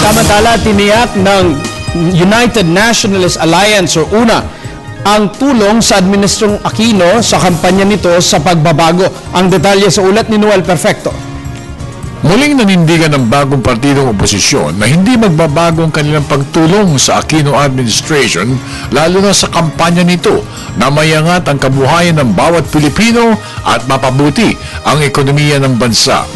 Samantala, tiniyak ng United Nationalist Alliance o UNA ang tulong sa Administrasyong Aquino sa kampanya nito sa pagbabago. Ang detalye sa ulat ni Noel Perfecto. Muling nanindigan ng bagong partidong oposisyon na hindi magbabago ang kanilang pagtulong sa Aquino administration, lalo na sa kampanya nito na mayangat ang kabuhayan ng bawat Pilipino at mapabuti ang ekonomiya ng bansa.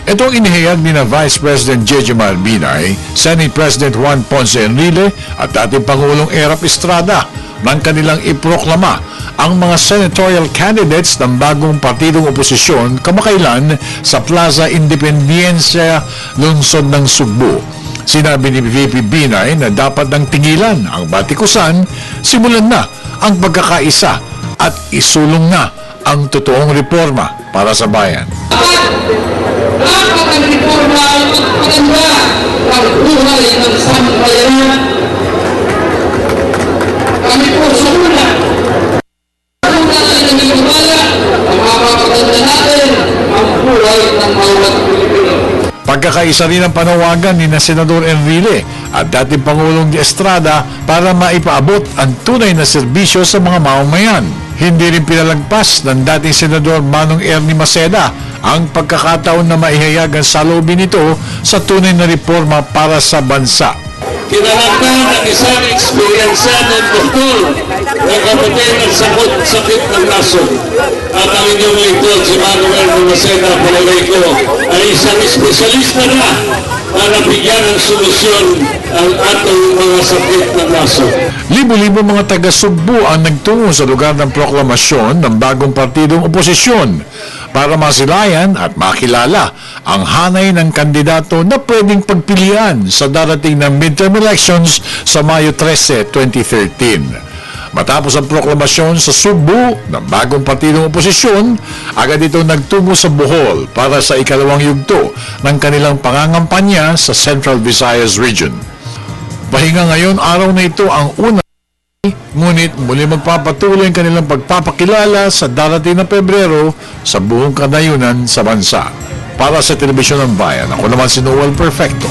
Ito ang inihayag ni na Vice President J.J. Marbinay, Senate President Juan Ponce Enrile at dating Pangulong Erap Estrada nang kanilang iproklama ang mga senatorial candidates ng bagong partidong oposisyon kamakailan sa Plaza Independencia, lungsod ng Sugbo. Sinabi ni VP Binay na dapat nang tingilan ang batikusan, simulan na ang pagkakaisa at isulong na ang totoong reforma para sa bayan. Dapat ang reforma ay magpaganda ang buhay ng sambayanan. Kami po sa una ay naniniwala na mapapaganda natin ang buhay ng bawat Pilipino. Pagkakaisa rin ang panawagan ni na Senador Enrile at dating Pangulong de Estrada para maipaabot ang tunay na serbisyo sa mga mamamayan. Hindi rin pinalagpas ng dating Senador Manong Ernie Maceda ang pagkakataon na maihayag ang saloobin nito sa tunay na reforma para sa bansa. Kinahanglan ang isang eksperyensyadong doktor na kapatid ng sakit ng nasod. At ang inyong lingkod, si Manuel Maceda, palagay ko, ay isang espesyalista na para bigyan ng solusyon ang atong mga sakit ng nasod. Libo-libo mga taga-Sugbo ang nagtungo sa lugar ng proklamasyon ng bagong partidong oposisyon para masilayan at makilala ang hanay ng kandidato na pwedeng pagpilian sa darating na midterm elections sa Mayo 13, 2013. Matapos ang proklamasyon sa Sugbo ng bagong partidong oposisyon, agad ito nagtungo sa Bohol para sa ikalawang yugto ng kanilang pangangampanya sa Central Visayas Region. Pahinga ngayon, araw na ito ang una, ngunit muli magpapatuloy ang kanilang pagpapakilala sa darating na Pebrero sa buong kanayunan sa bansa. Para sa Telebisyon ng Bayan, ako naman si Noel Perfecto.